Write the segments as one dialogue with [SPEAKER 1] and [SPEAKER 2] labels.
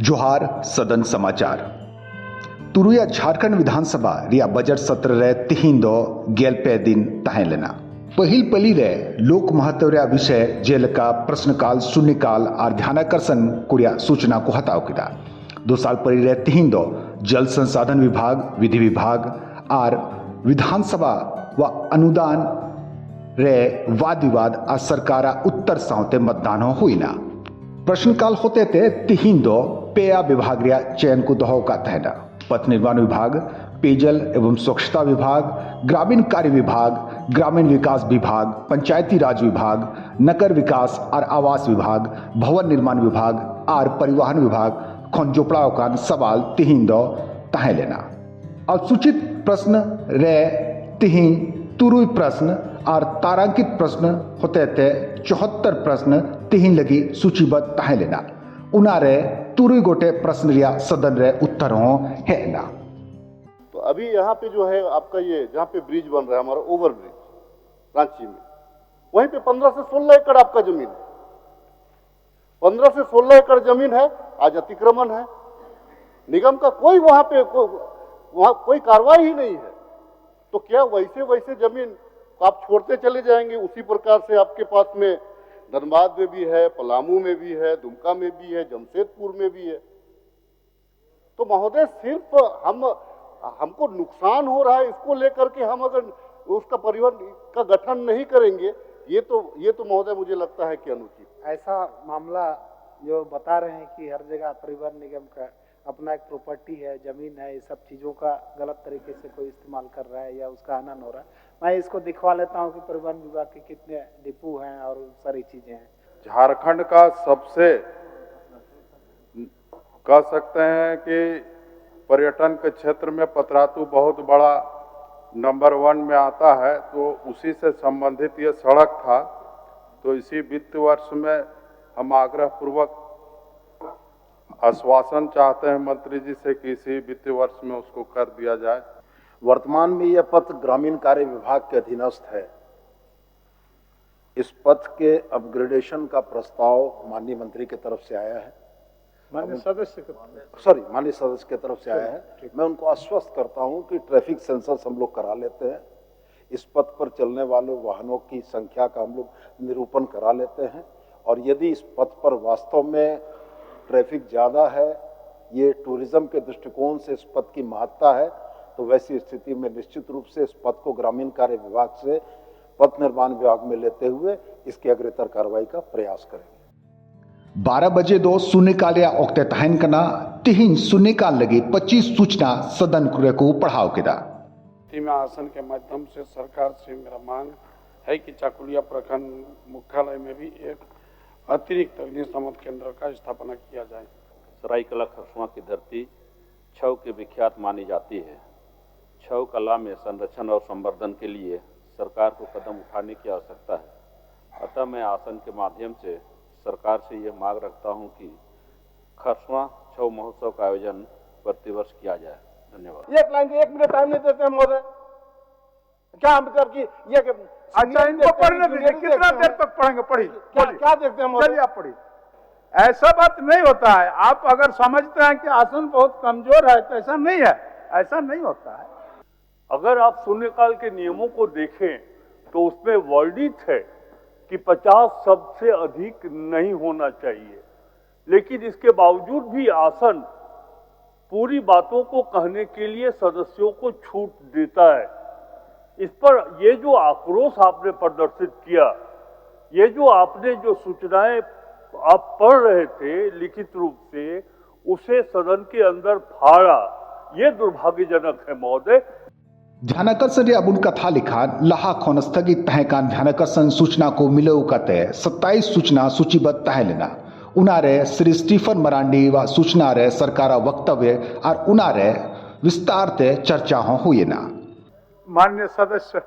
[SPEAKER 1] जोहार सदन समाचार तुरुया झारखंड विधानसभा रिया बजट सत्र रे तिहिन दो गेल पे दिन तहें लेना पहिल पली रे लोक महत्व रे विषय जेलका प्रश्नकाल शून्यकाल और ध्यानाकर्षण कुरिया सूचना को हटाव किया 2 साल परी रे तिहिन दो जल संसाधन विभाग विधि विभाग और विधानसभा व अनुदान रे वाद विवाद आ सरकारा उत्तर सावते मतदान हुई ना प्रश्नकाल होते थे तिहिन दो पेया विभाग रिया चयन को दहो का तहना पथ निर्माण विभाग पेयजल एवं स्वच्छता विभाग ग्रामीण कार्य विभाग ग्रामीण विकास विभाग पंचायती राज विभाग नगर विकास और आवास विभाग भवन निर्माण विभाग और परिवहन विभाग खोंजोपड़ाओं का सवाल तिहिन दो तहे लेना और सूचित प्रश्न रे तिहिन तुरुई प्रश्न और तारांकित प्रश्न होते थे 74 प्रश्न तिहिन लगी सूचीबद्ध तहे लेना उनारे तुरुई गोटे प्रश्न रिया सदन रे उत्तर हो है ना।
[SPEAKER 2] तो अभी यहाँ पे जो है आपका ये जहाँ पे ब्रिज बन रहा है हमारा ओवर ब्रिज रांची में, वहीं पे 15 से 16 एकड़ आपका जमीन है। 15 से 16 एकड़ जमीन है, आज अतिक्रमण है। निगम का कोई वहां पे वहां कोई कार्रवाई ही नहीं है। तो क्या वैसे जमीन आप छोड़ते चले जाएंगे? उसी प्रकार से आपके पास में धनबाद में भी है, पलामू में भी है, दुमका में भी है, जमशेदपुर में भी है। तो महोदय सिर्फ हमको नुकसान हो रहा है, इसको लेकर के हम अगर उसका परिवहन का गठन नहीं करेंगे, ये तो महोदय मुझे लगता है कि अनुचित।
[SPEAKER 3] ऐसा मामला जो बता रहे हैं कि हर जगह परिवहन निगम का अपना एक प्रॉपर्टी है, जमीन है, ये सब चीज़ों का गलत तरीके से कोई इस्तेमाल कर रहा है या उसका हनन हो रहा है। मैं इसको दिखवा लेता हूँ कि परिवहन विभाग के कितने डिपो हैं और सारी चीज़ें हैं।
[SPEAKER 4] झारखंड का सबसे कह सकते हैं कि पर्यटन के क्षेत्र में पतरातू बहुत बड़ा नंबर 1 में आता है, तो उसी से संबंधित ये सड़क था। तो इसी वित्त वर्ष में हम आग्रह पूर्वक आश्वासन चाहते हैं मंत्री जी से कि इसी वित्त वर्ष में उसको कर दिया जाए।
[SPEAKER 5] वर्तमान में यह पथ ग्रामीण कार्य विभाग के अधीनस्थ है। इस पथ के अपग्रेडेशन का प्रस्ताव माननीय मंत्री की तरफ से आया है, माननीय सदस्य की तरफ से आया है। मैं उनको आश्वस्त करता हूं कि ट्रैफिक सेंसर्स हम लोग करा लेते हैं। इस पथ पर चलने वाले वाहनों की संख्या का हम लोग निरूपण करा लेते हैं, और यदि इस पथ पर वास्तव में ट्रैफिक ज़्यादा है, ये टूरिज्म के दृष्टिकोण से इस पथ की महत्ता है, तो वैसी स्थिति में निश्चित रूप से इस पथ को ग्रामीण कार्य विभाग से पथ निर्माण विभाग में लेते हुए इसकी अग्रतर कार्रवाई का प्रयास करेंगे।
[SPEAKER 1] 12 बजे 2 शून्यकाल या औक्ते तहन करना तिहिन शून्यकाल लगी 25 सूचना सदन को पढ़ाओ के दा
[SPEAKER 6] में आसन के माध्यम से सरकार से मेरा मांग है कि चाकुलिया प्रखंड मुख्यालय में भी एक अतिरिक्त अग्निशमन केंद्र का स्थापना किया जाए।
[SPEAKER 7] सरायकला खरसुआ की धरती छऊ की विख्यात मानी जाती है। छऊ कला में संरक्षण और संवर्धन के लिए सरकार को कदम उठाने की आवश्यकता है। अतः मैं आसन के माध्यम से सरकार से यह मांग रखता हूं कि खरसुआ छऊ महोत्सव का आयोजन प्रतिवर्ष किया जाए। धन्यवाद।
[SPEAKER 2] एक लाइन के 1 मिनट टाइम नहीं देते हैं महोदय, क्या हम कर ये
[SPEAKER 4] अच्छा, इनको पढ़ने दीजिए। कितना देर तक पढ़ेंगे? पढ़िए।
[SPEAKER 2] क्या देखते हैं?
[SPEAKER 4] चलिए आप पढ़िए। ऐसा बात नहीं होता है। आप अगर समझते हैं कि आसन बहुत कमजोर है तो ऐसा नहीं है, ऐसा नहीं होता है।
[SPEAKER 8] अगर आप शून्यकाल के नियमों को देखें तो उसमें वर्णित है कि 50 शब्द से अधिक नहीं होना चाहिए, लेकिन इसके बावजूद भी आसन पूरी बातों को कहने के लिए सदस्यों को छूट देता है। इस पर ये जो आक्रोश आपने प्रदर्शित किया, ये जो आपने जो सूचनाएं आप पढ़ रहे थे लिखित रूप से, उसे सदन के अंदर फाड़ा, ये दुर्भाग्यजनक है महोदय।
[SPEAKER 1] ध्यानाकर्षण अबुन कथा लिखा लहा खोन स्थगित तहकान ध्यानाकर्षण सूचना को मिलो कते 27 सूचना सूचीबद्ध तह लेना उनारे श्री स्टीफन मरांडी व सूचना रे सरकार वक्तव्य और उनारे विस्तार ते चर्चा हुई ना।
[SPEAKER 4] माननीय सदस्य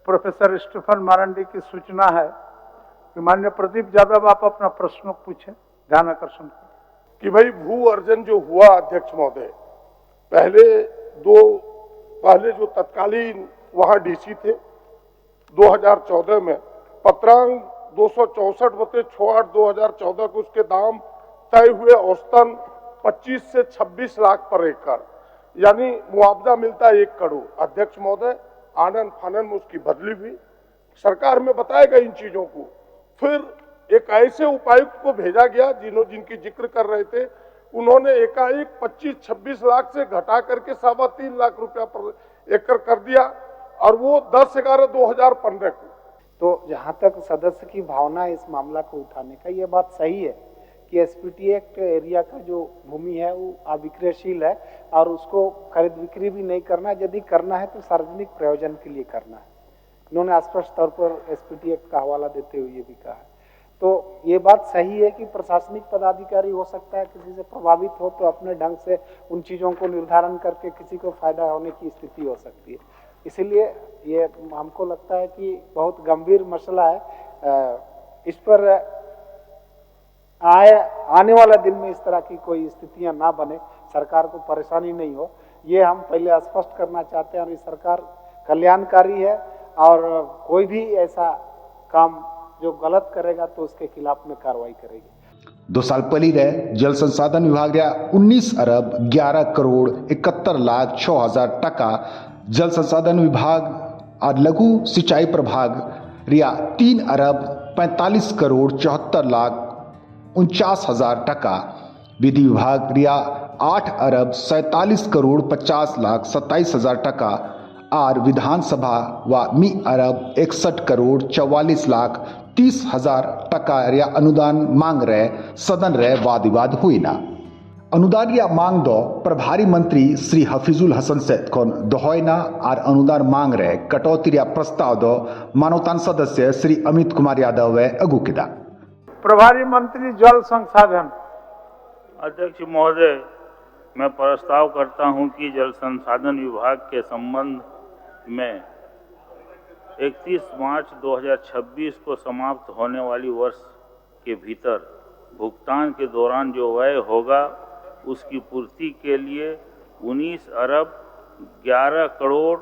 [SPEAKER 4] प्रोफेसर स्टीफन मरांडी की सूचना है कि माननीय प्रदीप यादव आप अपना प्रश्न पूछें ध्यानाकर्षण
[SPEAKER 6] कि भाई भू अर्जन जो हुआ अध्यक्ष महोदय, पहले जो तत्कालीन वहां डीसी थे 2014 में पत्रांक 264/6/2014 को उसके दाम
[SPEAKER 9] तय हुए औसतन 25 से 26 लाख पर एकड़, यानी मुआवजा मिलता है 1 करोड़। अध्यक्ष महोदय, आनन फानन में उसकी बदली हुई, सरकार में बताया गया इन चीजों को। फिर एक ऐसे उपायुक्त को भेजा गया जिनकी जिक्र कर रहे थे, उन्होंने एकाएक 25-26 लाख से घटा करके 3.25 लाख रुपया पर एकड़ कर दिया, और वो 10/11/2015 को।
[SPEAKER 3] तो जहाँ तक सदस्य की भावना है इस मामला को उठाने का, ये बात सही है कि एसपीटी एक्ट एरिया का जो भूमि है वो अविक्रयशील है और उसको खरीद बिक्री भी नहीं करना है। यदि करना है तो सार्वजनिक प्रयोजन के लिए करना है। इन्होंने स्पष्ट तौर पर एसपीटी एक्ट का हवाला देते हुए ये भी कहा है। तो ये बात सही है कि प्रशासनिक पदाधिकारी हो सकता है किसी से प्रभावित हो तो अपने ढंग से उन चीज़ों को निर्धारण करके किसी को फायदा होने की स्थिति हो सकती है। इसीलिए ये हमको लगता है कि बहुत गंभीर मसला है। इस पर आने वाला दिन में इस तरह की कोई स्थितियां ना बने, सरकार को परेशानी नहीं हो, ये हम पहले स्पष्ट करना चाहते हैं। और ये सरकार कल्याणकारी है और कोई भी ऐसा काम जो गलत करेगा तो उसके खिलाफ में कार्रवाई करेगी।
[SPEAKER 1] 2 साल पहले रहे जल संसाधन विभाग रा 19 अरब 11 करोड़ 71 लाख 6 हजार टका, जल संसाधन विभाग और लघु सिंचाई प्रभाग रिया 3 अरब 45 करोड़ 74 लाख 49 हजार टका, विधि विभाग रिया 8 अरब 47 करोड़ 50 लाख 27 हजार टका और विधानसभा व मी अरब 61 करोड़ 44 लाख 30 हजार टका रिया अनुदान मांग रहे सदन रहे वाद विवाद हुई ना। अनुदान या मांग दो प्रभारी मंत्री श्री हफीजुल हसन से दोहना और अनुदान मांग रहे कटौती या प्रस्ताव दो मानवतान सदस्य श्री अमित कुमार यादव व अगू किदा।
[SPEAKER 3] प्रभारी मंत्री जल संसाधन।
[SPEAKER 10] अध्यक्ष महोदय, मैं प्रस्ताव करता हूं कि जल संसाधन विभाग के संबंध में 31 मार्च 2026 को समाप्त होने वाली वर्ष के भीतर भुगतान के दौरान जो व्यय होगा उसकी पूर्ति के लिए 19 अरब 11 करोड़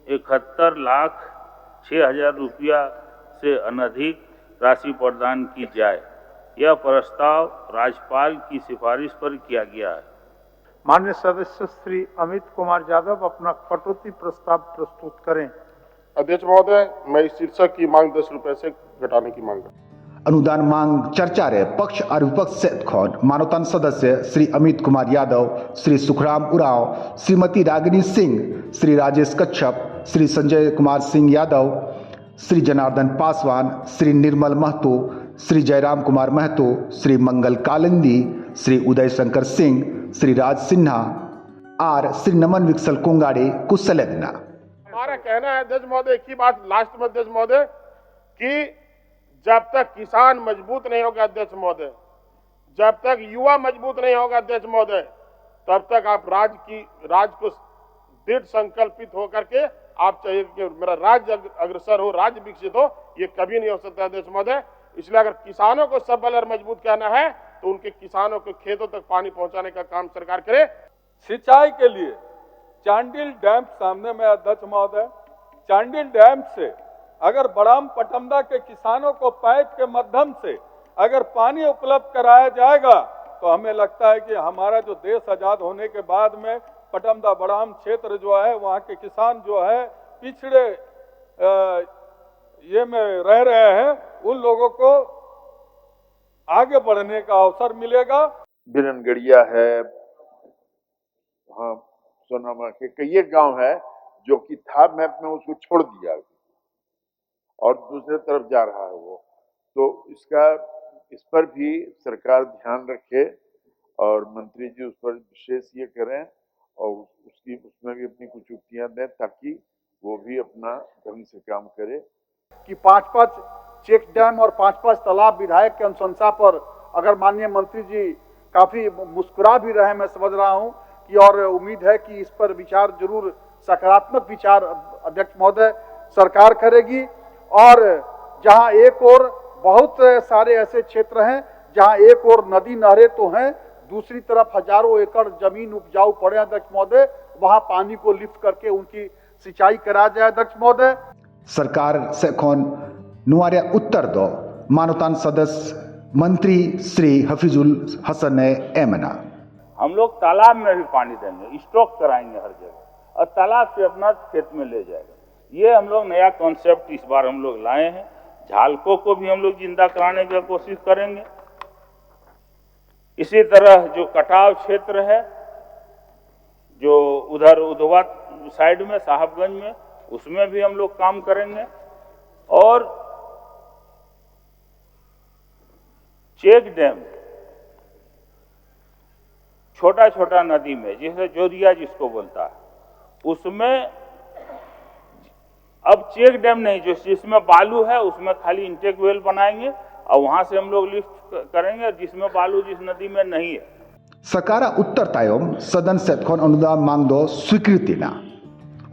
[SPEAKER 10] 71 लाख 6 हजार रुपया से अनधिक राशि प्रदान की जाए। यह प्रस्ताव राज्यपाल की सिफारिश पर किया गया है।
[SPEAKER 3] माननीय सदस्य श्री अमित कुमार यादव अपना कटौती प्रस्ताव प्रस्तुत करें।
[SPEAKER 9] अध्यक्ष महोदय, मैं इस शीर्षक की मांग 10 रुपए से घटाने की मांग करता हूं।
[SPEAKER 1] अनुदान मांग चर्चा रे पक्ष और विपक्ष से मानवतान सदस्य श्री अमित कुमार यादव, श्री सुखराम उरांव, श्रीमती रागिनी सिंह, श्री राजेश कच्छप, श्री संजय कुमार सिंह यादव, श्री जनार्दन पासवान, श्री निर्मल महतो, श्री जयराम कुमार महतो, श्री मंगल कालिंदी, श्री उदय शंकर सिंह, श्री राज सिन्हा और श्री नमन विक्सल कोंगाड़े को सलाह देना।
[SPEAKER 9] हमारा कहना है अध्यक्ष महोदय, एक ही बात लास्ट में अध्यक्ष महोदय, कि जब तक किसान मजबूत नहीं होगा अध्यक्ष महोदय, जब तक युवा मजबूत नहीं होगा अध्यक्ष महोदय, तब तक आप राज्य को दृढ़ संकल्पित होकर के आप चाहिए कि मेरा राज्य अग्रसर हो, राज्य विकसित हो, ये कभी नहीं हो सकता अध्यक्ष महोदय। इसलिए अगर किसानों को सबल और मजबूत करना है तो उनके किसानों के खेतों तक पानी पहुंचाने का काम सरकार करे।
[SPEAKER 4] सिंचाई के लिए चांडिल डैम सामने में अध्यक्ष महोदय, चांडिल डैम से अगर बड़ाम पटमदा के किसानों को पाइप के माध्यम से अगर पानी उपलब्ध कराया जाएगा तो हमें लगता है कि हमारा जो देश आजाद होने के बाद में पटमदा बड़ाम क्षेत्र जो है वहाँ के किसान जो है पिछड़े ये में रह रहे हैं, उन लोगों को आगे बढ़ने का अवसर मिलेगा।
[SPEAKER 11] बिरनगढ़िया है, हाँ सोनामा के कई गांव है जो कि था मैप में, उसको छोड़ दिया और दूसरे तरफ जा रहा है वो। तो इस पर भी सरकार ध्यान रखे और मंत्री जी उस पर विशेष ये करें और उसमें भी अपनी कुछ युक्तियां दें ताकि वो भी अपना ढंग से काम करे।
[SPEAKER 5] कि 5-5 चेक डैम और 5-5 तालाब विधायक के अनुशंसा पर अगर माननीय मंत्री जी काफी मुस्कुरा भी रहे, मैं समझ रहा हूं कि, और उम्मीद है कि इस पर विचार जरूर सकारात्मक विचार अध्यक्ष महोदय सरकार करेगी। और जहां एक और बहुत सारे ऐसे क्षेत्र हैं जहां एक और नदी नहरें तो हैं, दूसरी तरफ हजारों एकड़ जमीन उपजाऊ पड़े अध्यक्ष महोदय, वहां पानी को लिफ्ट करके उनकी सिंचाई करा जाए अध्यक्ष महोदय।
[SPEAKER 1] सरकार से नुआरिया उत्तर दो मानवतान सदस्य मंत्री श्री हफीजुल हसन एमना।
[SPEAKER 10] हम लोग तालाब में भी पानी देंगे, स्टॉक कराएंगे हर जगह और तालाब से अपना खेत में ले जाएगा। ये हम लोग नया कॉन्सेप्ट इस बार हम लोग लाए हैं। झालकों को भी हम लोग जिंदा कराने की कोशिश करेंगे। इसी तरह जो कटाव क्षेत्र है, जो उधर उधवा साइड में साहबगंज में, उसमें भी हम लोग काम करेंगे। और चेक डैम, छोटा छोटा नदी में, जैसे जोरिया जिसको बोलता है, उसमें अब चेक डैम नहीं, जो जिसमें बालू है उसमें खाली इंटेक वेल बनाएंगे और वहां से हम लोग लिफ्ट करेंगे, जिसमें बालू जिस नदी में नहीं है।
[SPEAKER 1] सकारा उत्तर तायम सदन से अनुदान मांग दो स्वीकृति ना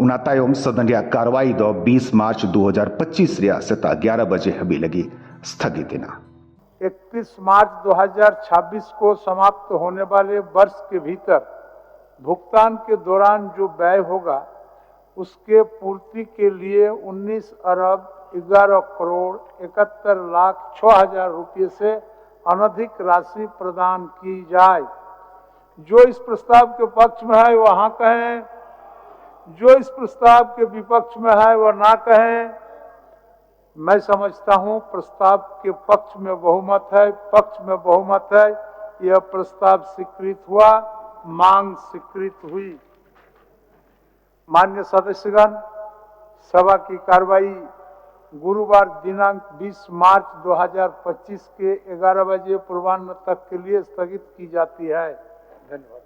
[SPEAKER 1] उना तायम सदन रिया कार्रवाई दो 20 मार्च 2025 रिया सेता 11 बजे हबी लगी स्थगित ना।
[SPEAKER 3] 31 मार्च 2026 को समाप्त होने वाले वर्ष के भीतर भुगतान के दौरान जो व्यय होगा उसके पूर्ति के लिए 19 अरब 11 करोड़ 71 लाख 6 हजार रुपये से अनधिक राशि प्रदान की जाए। जो इस प्रस्ताव के पक्ष में है वह हाँ कहें, जो इस प्रस्ताव के विपक्ष में है वह ना कहें। मैं समझता हूं प्रस्ताव के पक्ष में बहुमत है, पक्ष में बहुमत है। यह प्रस्ताव स्वीकृत हुआ, मांग स्वीकृत हुई। मान्य सदस्यगण, सभा की कार्रवाई गुरुवार दिनांक 20 मार्च 2025 के 11 बजे पूर्वाह्न तक के लिए स्थगित की जाती है। धन्यवाद।